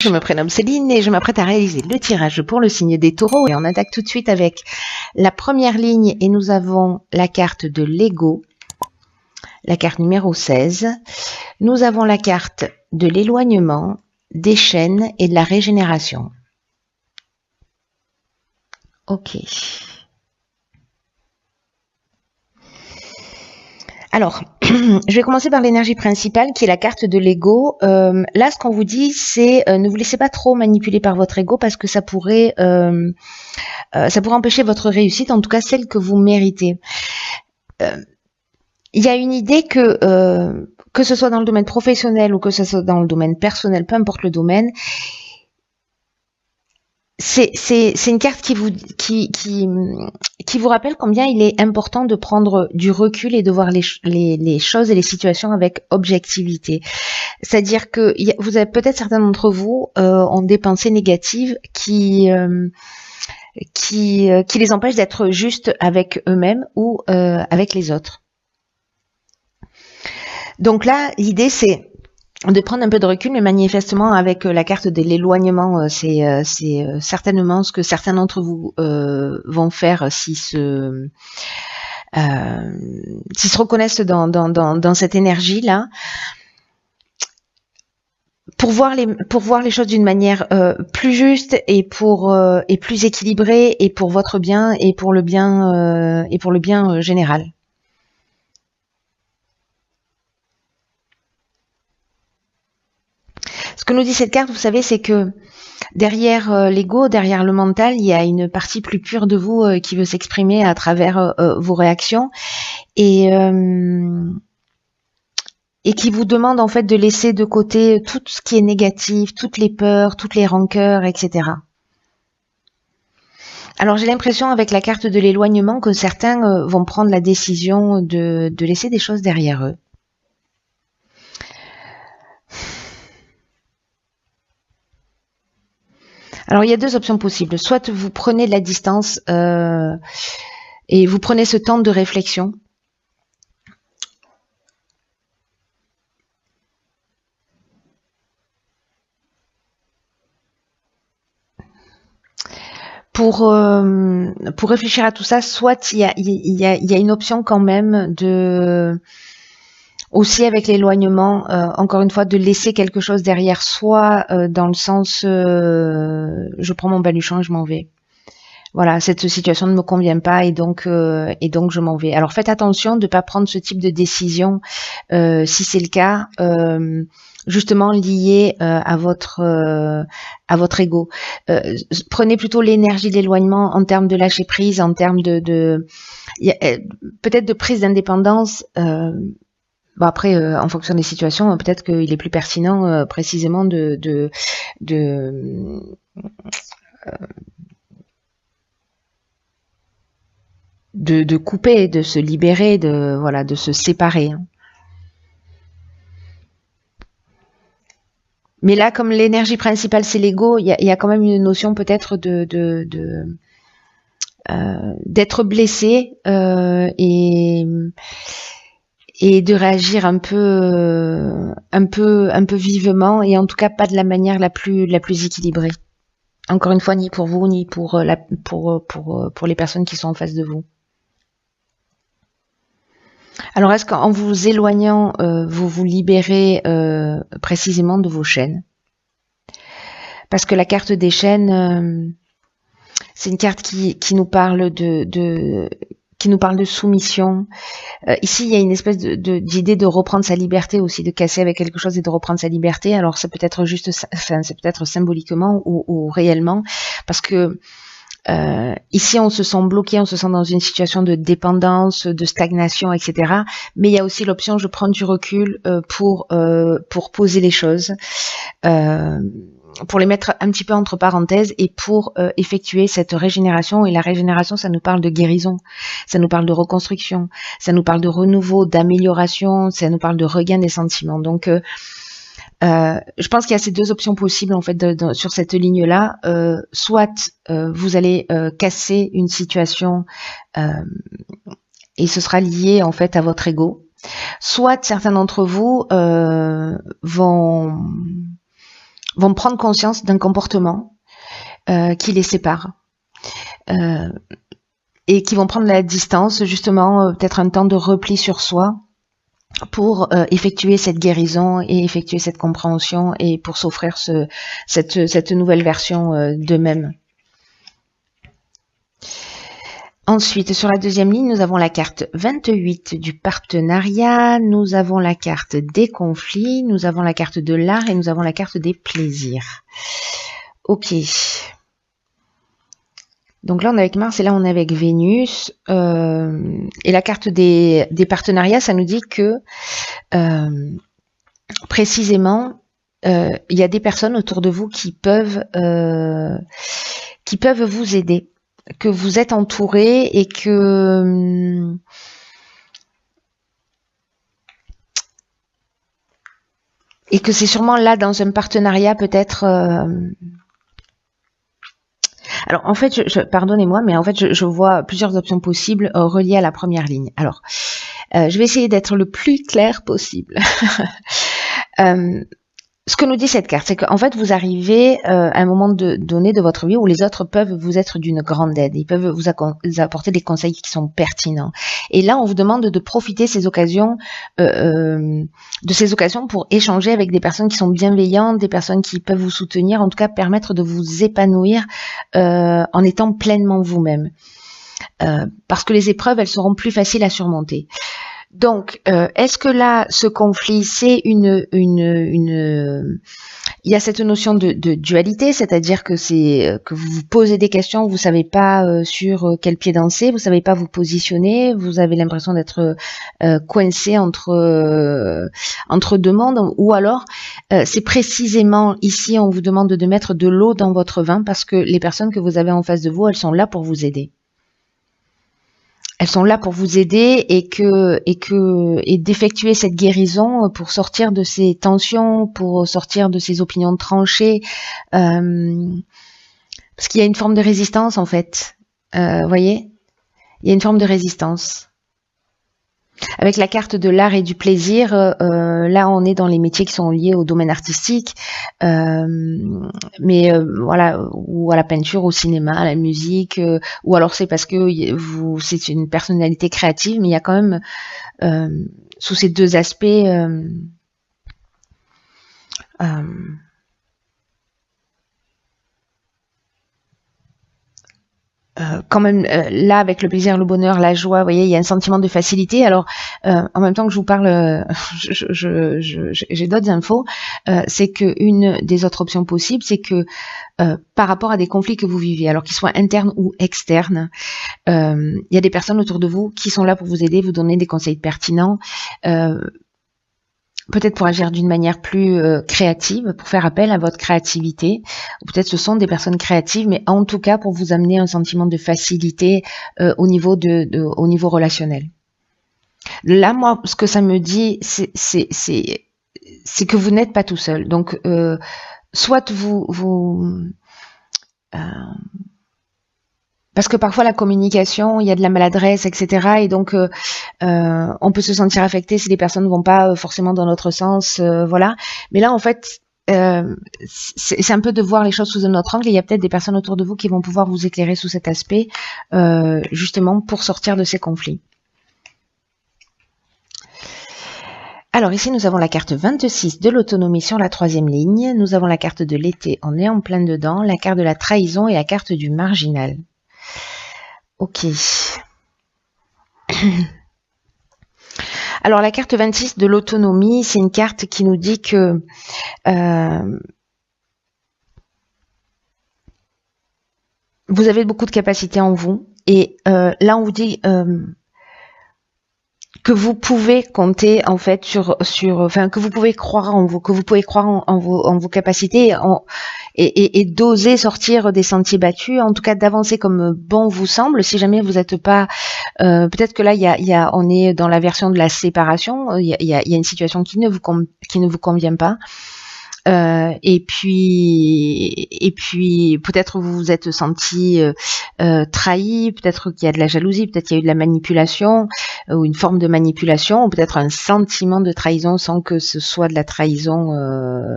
Je me prénomme Céline et je m'apprête à réaliser le tirage pour le signe des taureaux et on attaque tout de suite avec la première ligne et nous avons la carte de l'ego, la carte numéro 16. Nous avons la carte de l'éloignement, des chaînes et de la régénération. Ok. Alors, je vais commencer par l'énergie principale qui est la carte de l'ego. Là, ce qu'on vous dit, c'est ne vous laissez pas trop manipuler par votre ego parce que ça pourrait empêcher votre réussite, en tout cas celle que vous méritez. Il y a une idée que ce soit dans le domaine professionnel ou que ce soit dans le domaine personnel, peu importe le domaine, c'est une carte qui vous rappelle combien il est important de prendre du recul et de voir les choses et les situations avec objectivité. C'est-à-dire que vous avez peut-être certains d'entre vous ont des pensées négatives qui les empêchent d'être justes avec eux-mêmes ou avec les autres. Donc là, l'idée c'est de prendre un peu de recul, mais manifestement avec la carte de l'éloignement, c'est certainement ce que certains d'entre vous vont faire s'ils se reconnaissent dans cette énergie-là, pour voir les choses d'une manière plus juste et plus équilibrée et pour votre bien et pour le bien général. Ce que nous dit cette carte, vous savez, c'est que derrière l'ego, derrière le mental, il y a une partie plus pure de vous qui veut s'exprimer à travers vos réactions et qui vous demande en fait de laisser de côté tout ce qui est négatif, toutes les peurs, toutes les rancœurs, etc. Alors j'ai l'impression avec la carte de l'éloignement que certains vont prendre la décision de laisser des choses derrière eux. Alors il y a deux options possibles. Soit vous prenez de la distance et vous prenez ce temps de réflexion. Pour réfléchir à tout ça, soit il y a une option quand même de aussi avec l'éloignement, encore une fois, de laisser quelque chose derrière soi, dans le sens je prends mon baluchon et je m'en vais. Voilà, cette situation ne me convient pas et donc je m'en vais. Alors faites attention de ne pas prendre ce type de décision si c'est le cas, justement lié à votre ego. Prenez plutôt l'énergie de l'éloignement en termes de lâcher prise, en termes de peut-être de prise d'indépendance. Bon après, en fonction des situations, peut-être qu'il est plus pertinent précisément de couper, de se libérer, de se séparer. Mais là, comme l'énergie principale c'est l'ego, il y a quand même une notion peut-être d'être blessé et de réagir un peu vivement et en tout cas pas de la manière la plus équilibrée. Encore une fois, ni pour vous ni pour les personnes qui sont en face de vous. Alors, est-ce qu'en vous éloignant, vous vous libérez précisément de vos chaînes? Parce que la carte des chaînes, c'est une carte qui nous parle de soumission. Ici, il y a une espèce d'idée de reprendre sa liberté aussi, de casser avec quelque chose et de reprendre sa liberté. Alors, ça peut être juste, enfin, c'est peut-être symboliquement ou réellement, parce que ici, on se sent bloqué, on se sent dans une situation de dépendance, de stagnation, etc. Mais il y a aussi l'option, je prends du recul pour poser les choses, pour les mettre un petit peu entre parenthèses et pour effectuer cette régénération. Et la régénération, ça nous parle de guérison, ça nous parle de reconstruction, ça nous parle de renouveau, d'amélioration, ça nous parle de regain des sentiments. Donc, je pense qu'il y a ces deux options possibles en fait sur cette ligne-là. Soit vous allez casser une situation et ce sera lié en fait à votre ego. Soit certains d'entre vous vont vont prendre conscience d'un comportement qui les sépare. Et qui vont prendre la distance, justement, peut-être un temps de repli sur soi pour effectuer cette guérison et effectuer cette compréhension et pour s'offrir cette nouvelle version d'eux-mêmes. Ensuite, sur la deuxième ligne, nous avons la carte 28 du partenariat, nous avons la carte des conflits, nous avons la carte de l'art et nous avons la carte des plaisirs. Ok. Donc là, on est avec Mars et là, on est avec Vénus. Et la carte des partenariats, ça nous dit que précisément, il y a des personnes autour de vous qui peuvent vous aider, que vous êtes entouré et que c'est sûrement là dans un partenariat peut-être. Alors en fait, pardonnez-moi, mais en fait je vois plusieurs options possibles reliées à la première ligne. Alors, je vais essayer d'être le plus clair possible. Ce que nous dit cette carte, c'est qu'en fait, vous arrivez à un moment donné de votre vie où les autres peuvent vous être d'une grande aide. Ils peuvent vous apporter des conseils qui sont pertinents. Et là, on vous demande de profiter de ces occasions pour échanger avec des personnes qui sont bienveillantes, des personnes qui peuvent vous soutenir, en tout cas permettre de vous épanouir en étant pleinement vous-même. Parce que les épreuves, elles seront plus faciles à surmonter. Donc, est-ce que là, ce conflit, c'est il y a cette notion de dualité, c'est-à-dire que que vous vous posez des questions, vous savez pas sur quel pied danser, vous savez pas vous positionner, vous avez l'impression d'être coincé entre deux mondes, ou alors c'est précisément ici, on vous demande de mettre de l'eau dans votre vin parce que les personnes que vous avez en face de vous, elles sont là pour vous aider. Elles sont là pour vous aider et d'effectuer cette guérison pour sortir de ces tensions, pour sortir de ces opinions tranchées, parce qu'il y a une forme de résistance en fait. Voyez, il y a une forme de résistance. Avec la carte de l'art et du plaisir, là on est dans les métiers qui sont liés au domaine artistique, mais voilà, ou à la peinture, au cinéma, à la musique, ou alors c'est parce que c'est une personnalité créative, mais il y a quand même sous ces deux aspects quand même là avec le plaisir, le bonheur, la joie, vous voyez, il y a un sentiment de facilité. Alors en même temps que je vous parle, j'ai d'autres infos. C'est que une des autres options possibles, c'est que par rapport à des conflits que vous vivez, alors qu'ils soient internes ou externes, il y a des personnes autour de vous qui sont là pour vous aider, vous donner des conseils pertinents. Peut-être pour agir d'une manière plus créative, pour faire appel à votre créativité. Ou peut-être ce sont des personnes créatives, mais en tout cas pour vous amener un sentiment de facilité au niveau relationnel. Là, moi, ce que ça me dit, c'est que vous n'êtes pas tout seul. Donc, soit parce que parfois la communication, il y a de la maladresse, etc. Et donc on peut se sentir affecté si les personnes ne vont pas forcément dans notre sens, voilà. Mais là, en fait, c'est un peu de voir les choses sous un autre angle. Et il y a peut-être des personnes autour de vous qui vont pouvoir vous éclairer sous cet aspect, justement pour sortir de ces conflits. Alors ici, nous avons la carte 26 de l'autonomie sur la troisième ligne. Nous avons la carte de l'été, on est en plein dedans, la carte de la trahison et la carte du marginal. Ok. Alors la carte 26 de l'autonomie, c'est une carte qui nous dit que vous avez beaucoup de capacités en vous. Et là, on vous dit que vous pouvez compter en fait enfin que vous pouvez croire en vous, que vous pouvez croire en vos capacités et d'oser sortir des sentiers battus, en tout cas d'avancer comme bon vous semble. Si jamais vous n'êtes pas, peut-être que là on est dans la version de la séparation, il y a une situation qui ne vous convient pas. Et puis peut-être vous vous êtes senti trahi, peut-être qu'il y a de la jalousie, peut-être qu'il y a eu de la manipulation ou une forme de manipulation, ou peut-être un sentiment de trahison sans que ce soit de la trahison,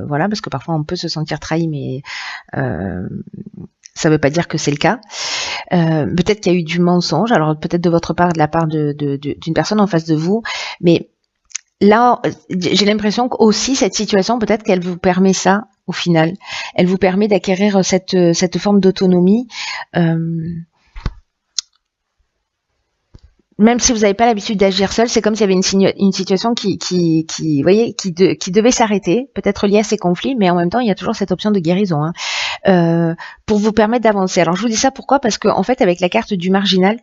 voilà, parce que parfois on peut se sentir trahi, mais ça ne veut pas dire que c'est le cas. Peut-être qu'il y a eu du mensonge, alors peut-être de votre part, de la part d'une personne en face de vous, mais là, j'ai l'impression qu'aussi cette situation, peut-être qu'elle vous permet ça, au final. Elle vous permet d'acquérir cette forme d'autonomie. Même si vous n'avez pas l'habitude d'agir seul, c'est comme s'il y avait une situation qui devait s'arrêter, peut-être liée à ces conflits, mais en même temps, il y a toujours cette option de guérison, hein, pour vous permettre d'avancer. Alors, je vous dis ça pourquoi? Parce que, en fait, avec la carte du marginal,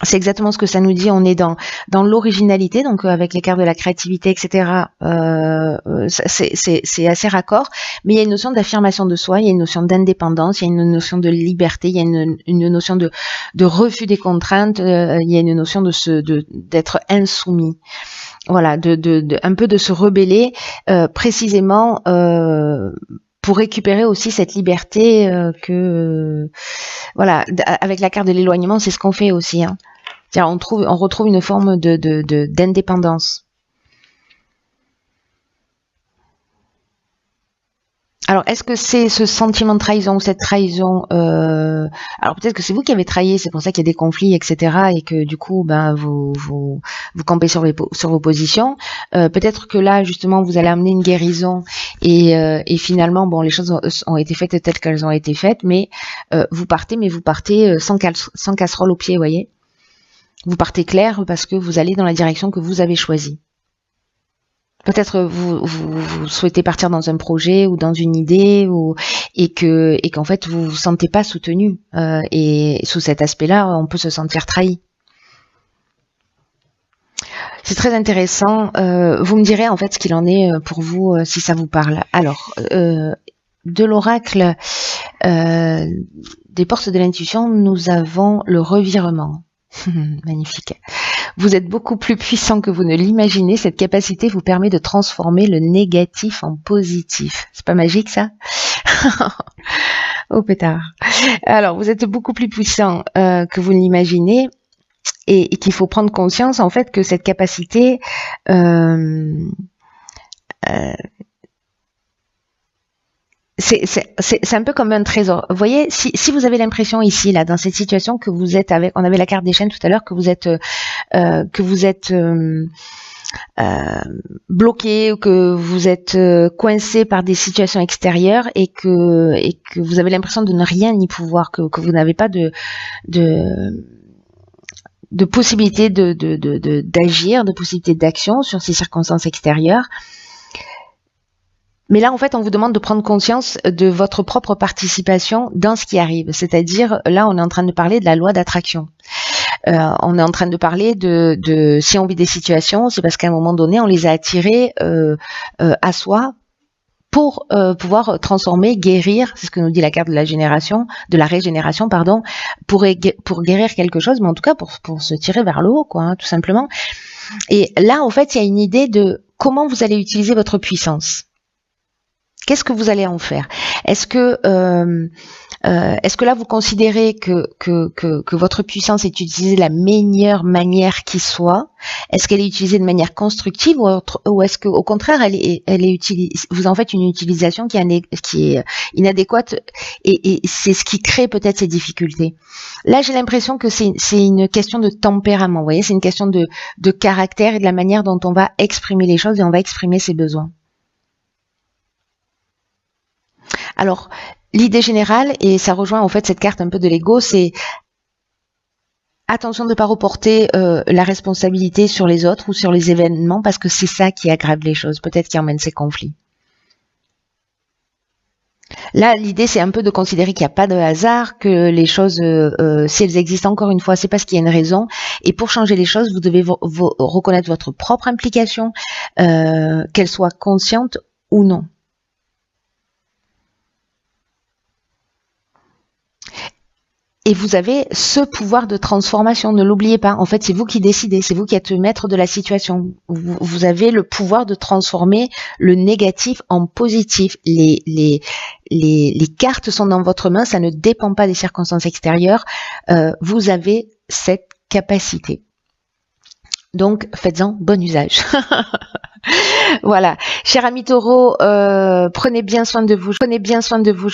c'est exactement ce que ça nous dit. On est dans l'originalité, donc avec les cartes de la créativité, etc. C'est assez raccord. Mais il y a une notion d'affirmation de soi, il y a une notion d'indépendance, il y a une notion de liberté, il y a une notion de refus des contraintes, il y a une notion d'être insoumis. Voilà, un peu de se rebeller précisément. Pour récupérer aussi cette liberté voilà, avec la carte de l'éloignement, c'est ce qu'on fait aussi, hein. On retrouve une forme d'indépendance. Alors, est-ce que c'est ce sentiment de trahison ou cette trahison alors peut-être que c'est vous qui avez trahi, c'est pour ça qu'il y a des conflits, etc. Et que du coup, ben vous campez sur vos positions. Peut-être que là, justement, vous allez amener une guérison et finalement, bon, les choses ont été faites telles qu'elles ont été faites, mais vous partez sans casserole au pied, vous voyez. Vous partez clair parce que vous allez dans la direction que vous avez choisie. Peut-être vous souhaitez partir dans un projet ou dans une idée et qu'en fait vous vous sentez pas soutenu et sous cet aspect-là on peut se sentir trahi. C'est très intéressant. Vous me direz en fait ce qu'il en est pour vous si ça vous parle. Alors de l'oracle des portes de l'intuition, nous avons le revirement. Magnifique. Vous êtes beaucoup plus puissant que vous ne l'imaginez. Cette capacité vous permet de transformer le négatif en positif. C'est pas magique ça? Oh pétard. Alors, vous êtes beaucoup plus puissant que vous ne l'imaginez et qu'il faut prendre conscience en fait que cette capacité c'est un peu comme un trésor. Vous voyez, si vous avez l'impression ici, là, dans cette situation que vous êtes avec, on avait la carte des chaînes tout à l'heure, que vous êtes bloqué ou que vous êtes coincé par des situations extérieures et que vous avez l'impression de ne rien y pouvoir, que vous n'avez pas de possibilité d'agir, de possibilité d'action sur ces circonstances extérieures. Mais là, en fait, on vous demande de prendre conscience de votre propre participation dans ce qui arrive. C'est-à-dire, là, on est en train de parler de la loi d'attraction. On est en train de parler de si on vit des situations, c'est parce qu'à un moment donné, on les a attirées à soi pour pouvoir transformer, guérir, c'est ce que nous dit la carte de la régénération, pardon, pour guérir quelque chose, mais en tout cas pour se tirer vers le haut, quoi, hein, tout simplement. Et là, en fait, il y a une idée de comment vous allez utiliser votre puissance. Qu'est-ce que vous allez en faire? Est-ce que là vous considérez que votre puissance est utilisée de la meilleure manière qui soit? Est-ce qu'elle est utilisée de manière constructive ou est-ce qu'au contraire vous en faites une utilisation qui est inadéquate et c'est ce qui crée peut-être ces difficultés? Là, j'ai l'impression que c'est une question de tempérament. Vous voyez, c'est une question de caractère et de la manière dont on va exprimer les choses et on va exprimer ses besoins. Alors, l'idée générale, et ça rejoint en fait cette carte un peu de l'ego, c'est attention de ne pas reporter la responsabilité sur les autres ou sur les événements parce que c'est ça qui aggrave les choses, peut-être qui emmène ces conflits. Là, l'idée, c'est un peu de considérer qu'il n'y a pas de hasard, que les choses, si elles existent encore une fois, c'est parce qu'il y a une raison. Et pour changer les choses, vous devez reconnaître votre propre implication, qu'elle soit consciente ou non. Et vous avez ce pouvoir de transformation, ne l'oubliez pas. En fait, c'est vous qui décidez, c'est vous qui êtes le maître de la situation. Vous avez le pouvoir de transformer le négatif en positif. Les cartes sont dans votre main, ça ne dépend pas des circonstances extérieures. Vous avez cette capacité. Donc, faites-en bon usage. Voilà. Cher ami Taureau, prenez bien soin de vous.